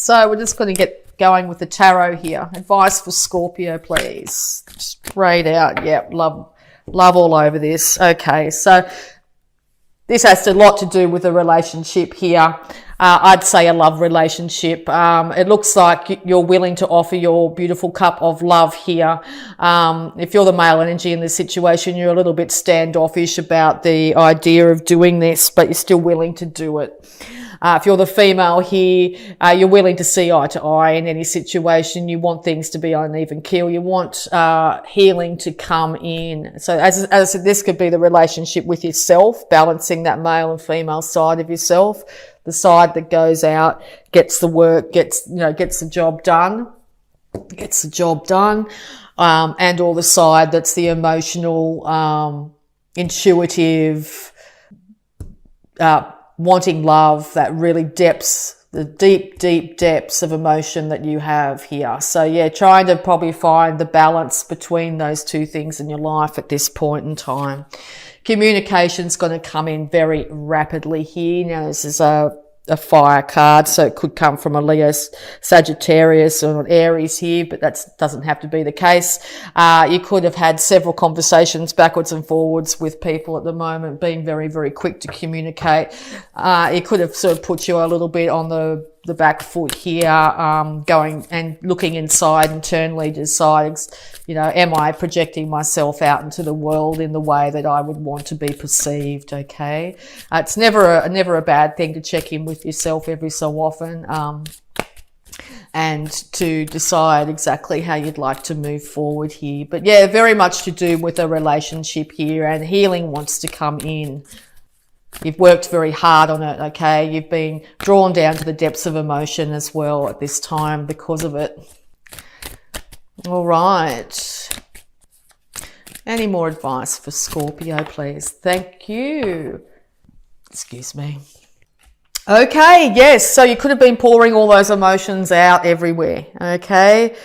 So we're just going to get going with the tarot here. Advice for Scorpio, please. Straight out. Yep, love all over this. Okay, so this has a lot to do with a relationship here. I'd say a love relationship. It looks like you're willing to offer your beautiful cup of love here. If you're the male energy in this situation, you're a little bit standoffish about the idea of doing this, but you're still willing to do it. If you're the female here, you're willing to see eye to eye in any situation. You want things to be on an even keel. You want healing to come in. So as I said, this could be the relationship with yourself, balancing that male and female side of yourself. The side that goes out, gets the work, gets the job done, and or the side that's the emotional, intuitive, wanting love, that really the deep depths of emotion that you have here. So yeah, trying to probably find the balance between those two things in your life at this point in time. Communication's going to come in very rapidly here. Now this is a fire card, so it could come from a Leo, Sagittarius or an Aries here, but that doesn't have to be the case. You could have had several conversations backwards and forwards with people at the moment, being very, very quick to communicate. It could have sort of put you a little bit on the back foot here, going and looking inside internally to decide, am I projecting myself out into the world in the way that I would want to be perceived? Okay. It's never a bad thing to check in with yourself every so often, and to decide exactly how you'd like to move forward here. But yeah, very much to do with a relationship here, and healing wants to come in. You've worked very hard on it, okay? You've been drawn down to the depths of emotion as well at this time because of it. All right. Any more advice for Scorpio, please? Thank you. Excuse me. Okay, yes. So you could have been pouring all those emotions out everywhere, okay?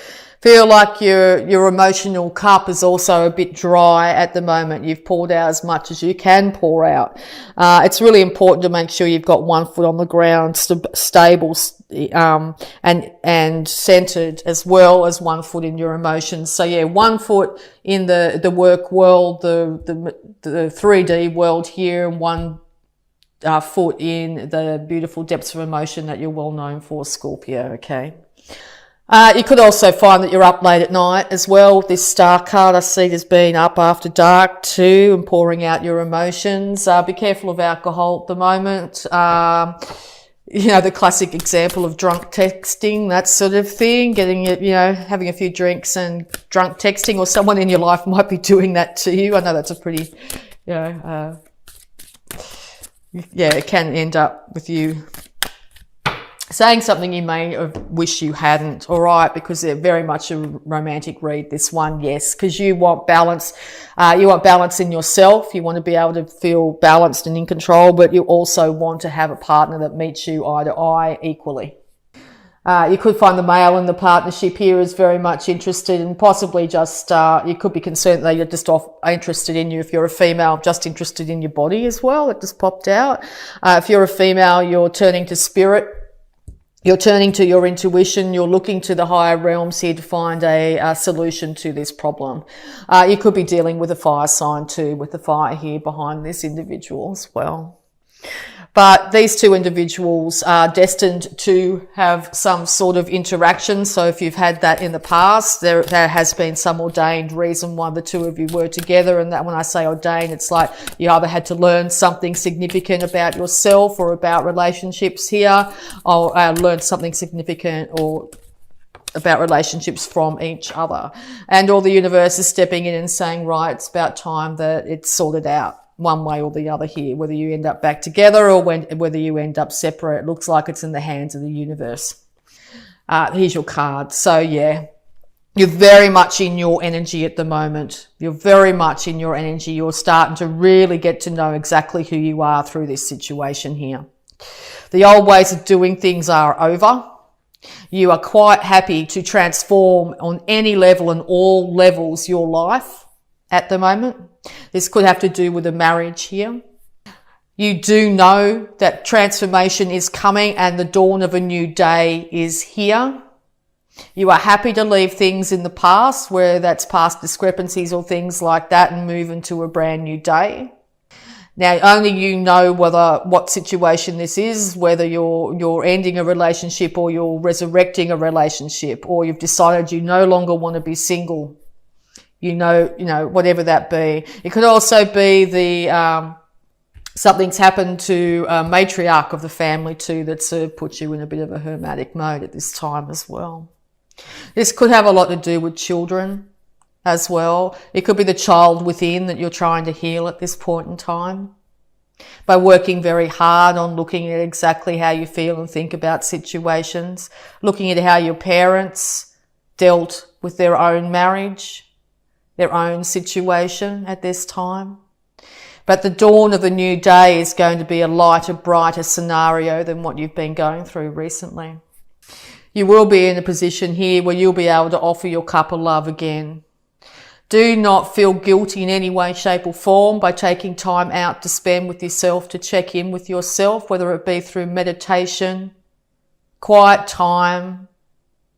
Feel like your emotional cup is also a bit dry at the moment. You've poured out as much as you can pour out. It's really important to make sure you've got one foot on the ground, stable, and centered, as well as one foot in your emotions. So yeah, one foot in the work world, the 3D world here, and one foot in the beautiful depths of emotion that you're well known for, Scorpio, okay? You could also find that you're up late at night as well. This star card I see as being up after dark too, and pouring out your emotions. Be careful of alcohol at the moment. The classic example of drunk texting, that sort of thing, getting it, having a few drinks and drunk texting, or someone in your life might be doing that to you. I know that's a pretty, it can end up with you saying something you may wish you hadn't, all right, because they're very much a romantic read, this one, yes, because you want balance. You want balance in yourself. You want to be able to feel balanced and in control, but you also want to have a partner that meets you eye to eye equally. You could find the male in the partnership here is very much interested, and possibly just, you could be concerned that you're just interested in you. If you're a female, just interested in your body as well. It just popped out. If you're a female, you're turning to spirit. You're turning to your intuition. You're looking to the higher realms here to find a solution to this problem. You could be dealing with a fire sign too, with the fire here behind this individual as well. But these two individuals are destined to have some sort of interaction. So if you've had that in the past, there has been some ordained reason why the two of you were together. And that, when I say ordained, it's like you either had to learn something significant about yourself or about relationships here, or learn something significant or about relationships from each other. And all the universe is stepping in and saying, right, it's about time that it's sorted out, one way or the other here, whether you end up back together or whether you end up separate. It looks like it's in the hands of the universe. Here's your card. So yeah, you're very much in your energy at the moment. You're very much in your energy. You're starting to really get to know exactly who you are through this situation here. The old ways of doing things are over. You are quite happy to transform on any level and all levels your life at the moment. This could have to do with a marriage here. You do know that transformation is coming and the dawn of a new day is here. You are happy to leave things in the past, where that's past discrepancies or things like that, and move into a brand new day. Now, only you know what situation this is, whether you're ending a relationship or you're resurrecting a relationship, or you've decided you no longer want to be single. You know, whatever that be. It could also be something's happened to a matriarch of the family too, that's put you in a bit of a hermetic mode at this time as well. This could have a lot to do with children as well. It could be the child within that you're trying to heal at this point in time, by working very hard on looking at exactly how you feel and think about situations, looking at how your parents dealt with their own marriage, their own situation at this time. But the dawn of a new day is going to be a lighter, brighter scenario than what you've been going through recently. You will be in a position here where you'll be able to offer your cup of love again. Do not feel guilty in any way, shape or form by taking time out to spend with yourself, to check in with yourself, whether it be through meditation, quiet time,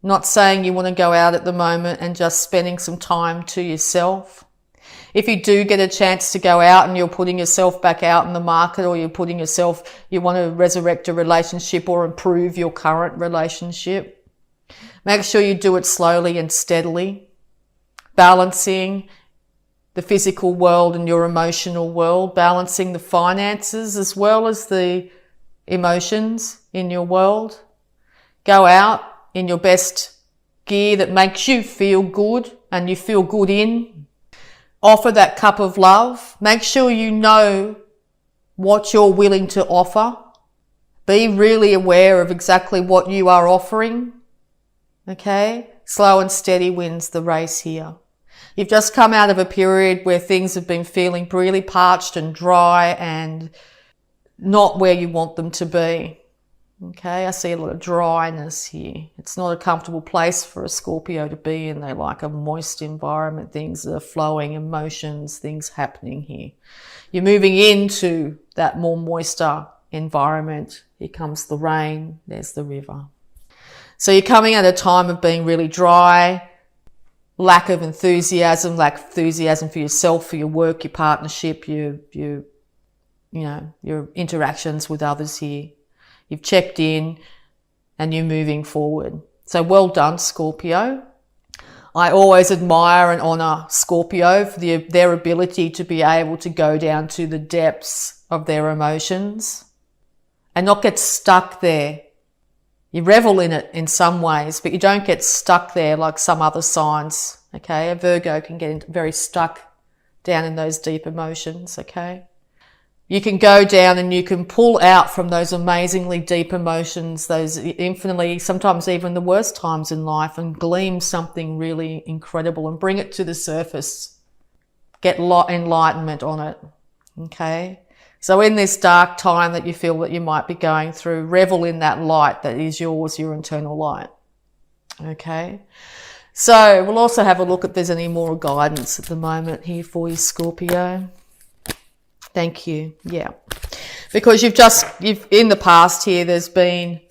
not saying you want to go out at the moment, and just spending some time to yourself. If you do get a chance to go out and you're putting yourself back out in the market, or you want to resurrect a relationship or improve your current relationship, make sure you do it slowly and steadily, balancing the physical world and your emotional world, balancing the finances as well as the emotions in your world. Go out in your best gear that makes you feel good and you feel good in. Offer that cup of love. Make sure you know what you're willing to offer. Be really aware of exactly what you are offering. Okay? Slow and steady wins the race here. You've just come out of a period where things have been feeling really parched and dry and not where you want them to be. Okay, I see a lot of dryness here. It's not a comfortable place for a Scorpio to be in. They like a moist environment. Things are flowing, emotions, things happening here. You're moving into that more moister environment. Here comes the rain. There's the river. So you're coming at a time of being really dry, lack of enthusiasm for yourself, for your work, your partnership, your interactions with others here. You've checked in and you're moving forward. So well done, Scorpio. I always admire and honour Scorpio for their ability to be able to go down to the depths of their emotions and not get stuck there. You revel in it in some ways, but you don't get stuck there like some other signs, okay? A Virgo can get very stuck down in those deep emotions, okay? You can go down and you can pull out from those amazingly deep emotions, those infinitely, sometimes even the worst times in life, and glean something really incredible and bring it to the surface. Get enlightenment on it, okay? So in this dark time that you feel that you might be going through, revel in that light that is yours, your internal light, okay? So we'll also have a look if there's any more guidance at the moment here for you, Scorpio. Thank you. Yeah. Because you've in the past here, there's been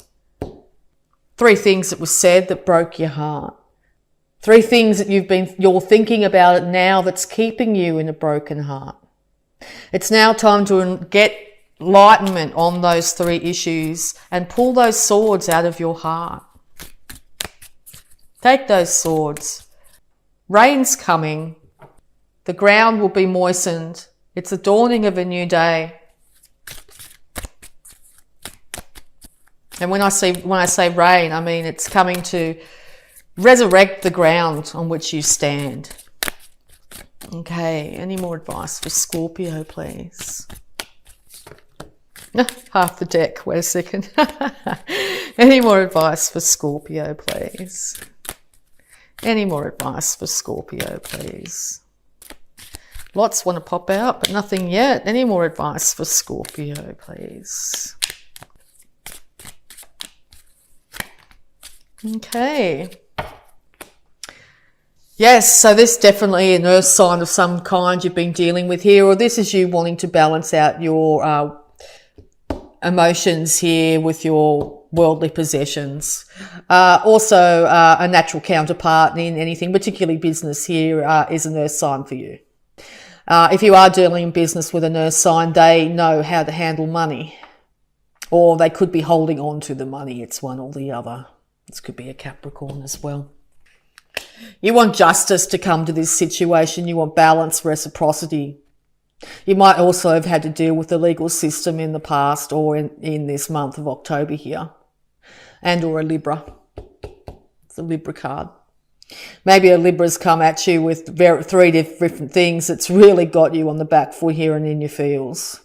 3 things that were said that broke your heart. 3 things that you're thinking about it now that's keeping you in a broken heart. It's now time to get enlightenment on those 3 issues and pull those swords out of your heart. Take those swords. Rain's coming. The ground will be moistened. It's the dawning of a new day. And when I say rain, I mean it's coming to resurrect the ground on which you stand. Okay, any more advice for Scorpio, please? Half the deck, wait a second. Any more advice for Scorpio, please? Any more advice for Scorpio, please? Lots want to pop out, but nothing yet. Any more advice for Scorpio, please? Okay. Yes, so this definitely an earth sign of some kind you've been dealing with here, or this is you wanting to balance out your emotions here with your worldly possessions. Also, a natural counterpart in anything, particularly business here, is an earth sign for you. If you are dealing in business with an earth sign, they know how to handle money, or they could be holding on to the money. It's one or the other. This could be a Capricorn as well. You want justice to come to this situation. You want balance, reciprocity. You might also have had to deal with the legal system in the past or in this month of October here. And or a Libra. It's a Libra card. Maybe a Libra's come at you with three different things that's really got you on the back foot here and in your feels.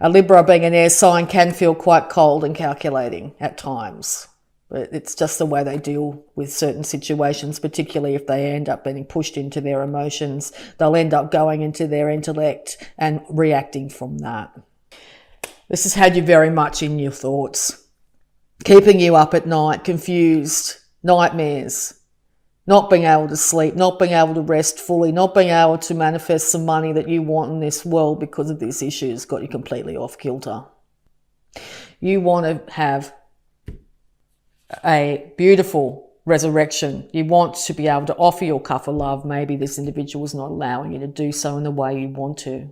A Libra, being an air sign, can feel quite cold and calculating at times. But it's just the way they deal with certain situations, particularly if they end up being pushed into their emotions. They'll end up going into their intellect and reacting from that. This has had you very much in your thoughts, keeping you up at night, confused, nightmares, not being able to sleep, not being able to rest fully, not being able to manifest some money that you want in this world because of this issue has got you completely off kilter. You want to have a beautiful resurrection. You want to be able to offer your cup of love. Maybe this individual is not allowing you to do so in the way you want to.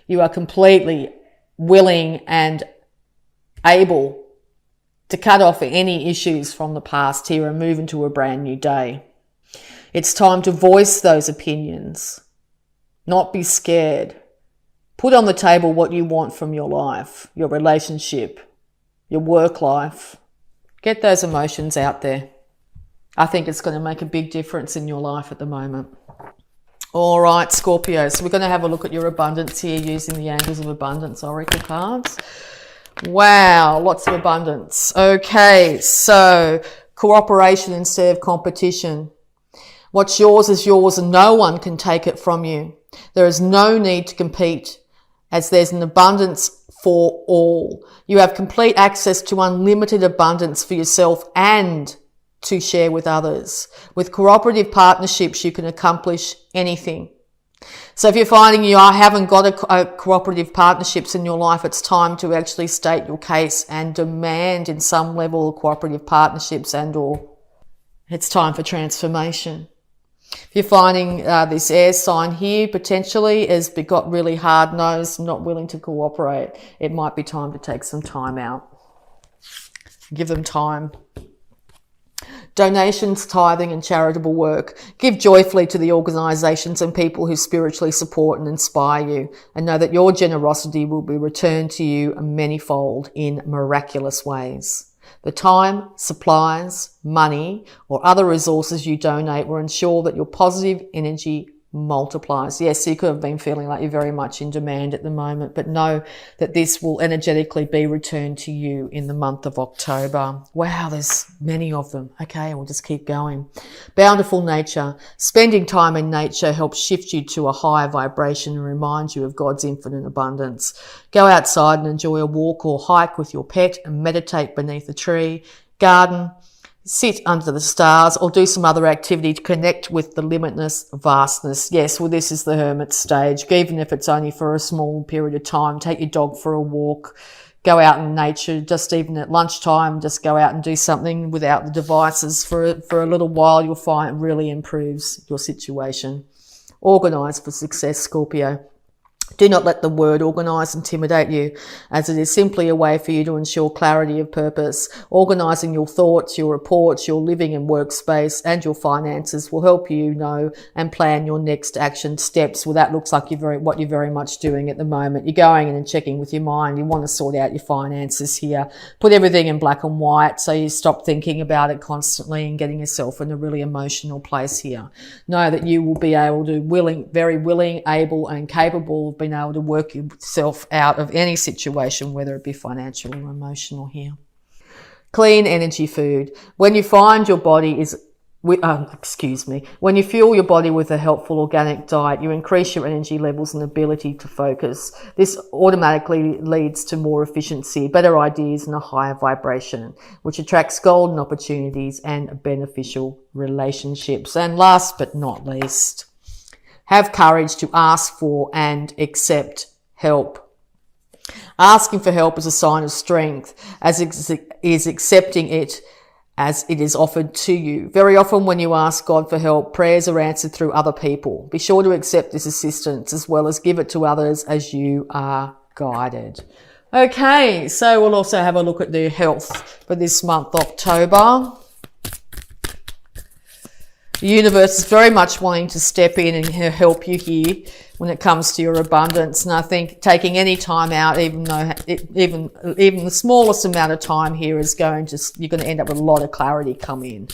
You are completely willing and able to cut off any issues from the past here and move into a brand new day. It's time to voice those opinions, not be scared. Put on the table what you want from your life, your relationship, your work life. Get those emotions out there. I think it's going to make a big difference in your life at the moment. All right, Scorpio. So we're going to have a look at your abundance here using the Angels of Abundance Oracle cards. Wow, lots of abundance. Okay, so cooperation instead of competition. What's yours is yours and no one can take it from you. There is no need to compete as there's an abundance for all. You have complete access to unlimited abundance for yourself and to share with others. With cooperative partnerships, you can accomplish anything. So if you're finding you haven't got a cooperative partnerships in your life, it's time to actually state your case and demand in some level of cooperative partnerships and or it's time for transformation. If you're finding this air sign here potentially has got really hard-nosed, not willing to cooperate, it might be time to take some time out. Give them time. Donations, tithing and charitable work. Give joyfully to the organisations and people who spiritually support and inspire you, and know that your generosity will be returned to you manyfold in miraculous ways. The time, supplies, money, or other resources you donate will ensure that your positive energy multiplies. Yes, you could have been feeling like you're very much in demand at the moment, but know that this will energetically be returned to you in the month of October. Wow, there's many of them. Okay, we'll just keep going. Bountiful nature. Spending time in nature helps shift you to a higher vibration and reminds you of God's infinite abundance. Go outside and enjoy a walk or hike with your pet and meditate beneath a tree, garden, sit under the stars, or do some other activity to connect with the limitless vastness. Yes, well, this is the hermit stage. Even if it's only for a small period of time, take your dog for a walk, go out in nature, just even at lunchtime, just go out and do something without the devices for a little while. You'll find it really improves your situation. Organise for success, Scorpio. Do not let the word organise intimidate you, as it is simply a way for you to ensure clarity of purpose. Organising your thoughts, your reports, your living and workspace, and your finances will help you know and plan your next action steps. Well, that looks like what you're very much doing at the moment. You're going in and checking with your mind. You want to sort out your finances here. Put everything in black and white so you stop thinking about it constantly and getting yourself in a really emotional place here. Know that you will be able to very willing, able and capable of being able to work yourself out of any situation, whether it be financial or emotional here. Clean energy food. When you find your body when you fuel your body with a helpful organic diet, you increase your energy levels and ability to focus. This automatically leads to more efficiency, better ideas and a higher vibration, which attracts golden opportunities and beneficial relationships. And last but not least, have courage to ask for and accept help. Asking for help is a sign of strength, as is accepting it as it is offered to you. Very often when you ask God for help, prayers are answered through other people. Be sure to accept this assistance as well as give it to others as you are guided. Okay, so we'll also have a look at the health for this month, October. The universe is very much wanting to step in and help you here when it comes to your abundance. And I think taking any time out, even the smallest amount of time here is you're going to end up with a lot of clarity come in.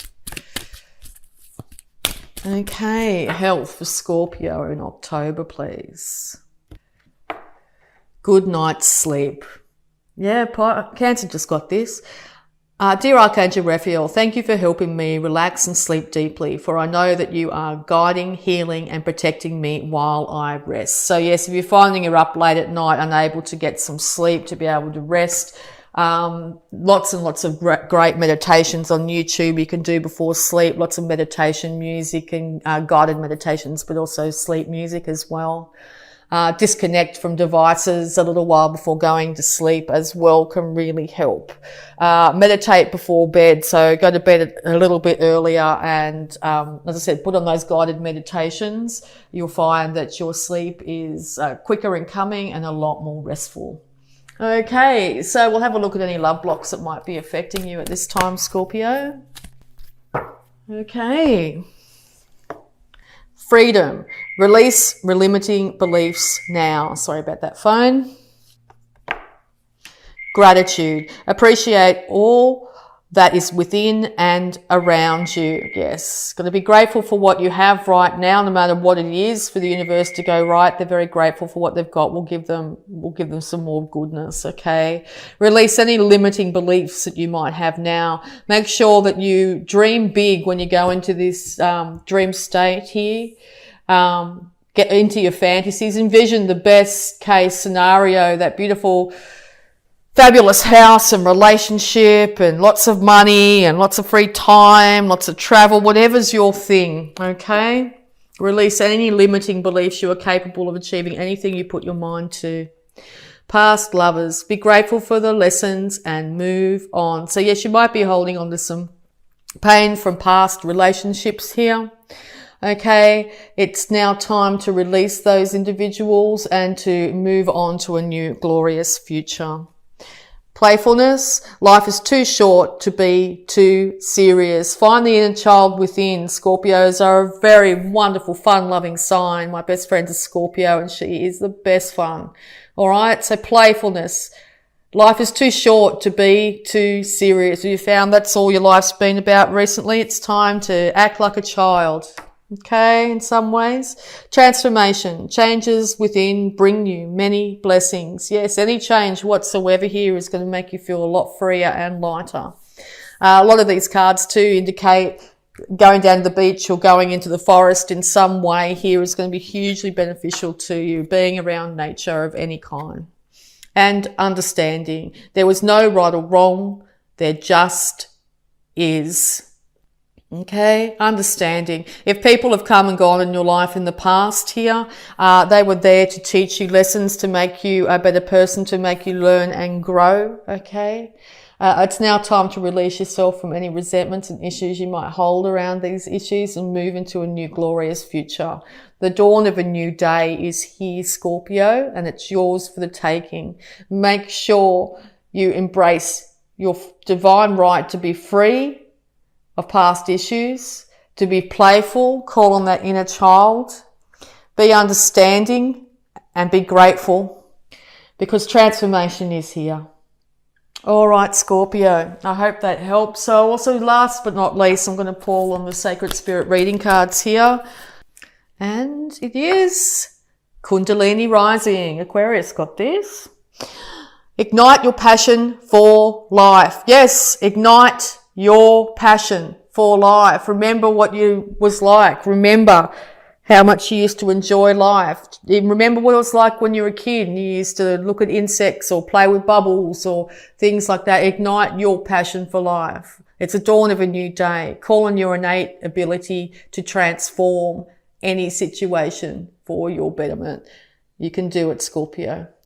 Okay, health for Scorpio in October, please. Good night's sleep. Yeah, Cancer just got this. Dear Archangel Raphael, thank you for helping me relax and sleep deeply, for I know that you are guiding, healing and protecting me while I rest. So yes, if you're finding you're up late at night, unable to get some sleep, to be able to rest, lots and lots of great meditations on YouTube you can do before sleep, lots of meditation music and guided meditations, but also sleep music as well. Disconnect from devices a little while before going to sleep as well can really help. Meditate before bed, so go to bed a little bit earlier and, as I said, put on those guided meditations. You'll find that your sleep is quicker in coming and a lot more restful. Okay, so we'll have a look at any love blocks that might be affecting you at this time, Scorpio. Okay. Freedom. Release limiting beliefs now. Sorry about that phone. Gratitude. Appreciate all that is within and around you. Yes. Got to be grateful for what you have right now, no matter what it is, for the universe to go right. They're very grateful for what they've got. We'll give them some more goodness. Okay. Release any limiting beliefs that you might have now. Make sure that you dream big when you go into this dream state here. Get into your fantasies, envision the best case scenario, that beautiful, fabulous house and relationship and lots of money and lots of free time, lots of travel, whatever's your thing, okay? Release any limiting beliefs. You are capable of achieving anything you put your mind to. Past lovers, be grateful for the lessons and move on. So yes, you might be holding on to some pain from past relationships here. Okay, it's now time to release those individuals and to move on to a new glorious future. Playfulness. Life is too short to be too serious. Find the inner child within. Scorpios are a very wonderful, fun-loving sign. My best friend's a Scorpio and she is the best fun. All right, so playfulness. Life is too short to be too serious. Have you found that's all your life's been about recently? It's time to act like a child. Okay, in some ways. Transformation. Changes within bring you many blessings. Yes, any change whatsoever here is going to make you feel a lot freer and lighter. A lot of these cards too indicate going down to the beach or going into the forest in some way here is going to be hugely beneficial to you, being around nature of any kind. And understanding. There was no right or wrong. There just is. Okay, understanding. If people have come and gone in your life in the past here, they were there to teach you lessons, to make you a better person, to make you learn and grow. Okay, it's now time to release yourself from any resentments and issues you might hold around these issues and move into a new glorious future. The dawn of a new day is here, Scorpio, and it's yours for the taking. Make sure you embrace your divine right to be free of past issues, to be playful, call on that inner child, be understanding and be grateful, because transformation is here. All right, Scorpio, I hope that helps. So also last but not least, I'm going to pull on the Sacred Spirit reading cards here. And it is Kundalini Rising. Aquarius got this. Ignite your passion for life. Yes, ignite your passion for life. Remember what you was like. Remember how much you used to enjoy life. Remember what it was like when you were a kid and you used to look at insects or play with bubbles or things like that. Ignite your passion for life. It's a dawn of a new day. Call on your innate ability to transform any situation for your betterment. You can do it, Scorpio.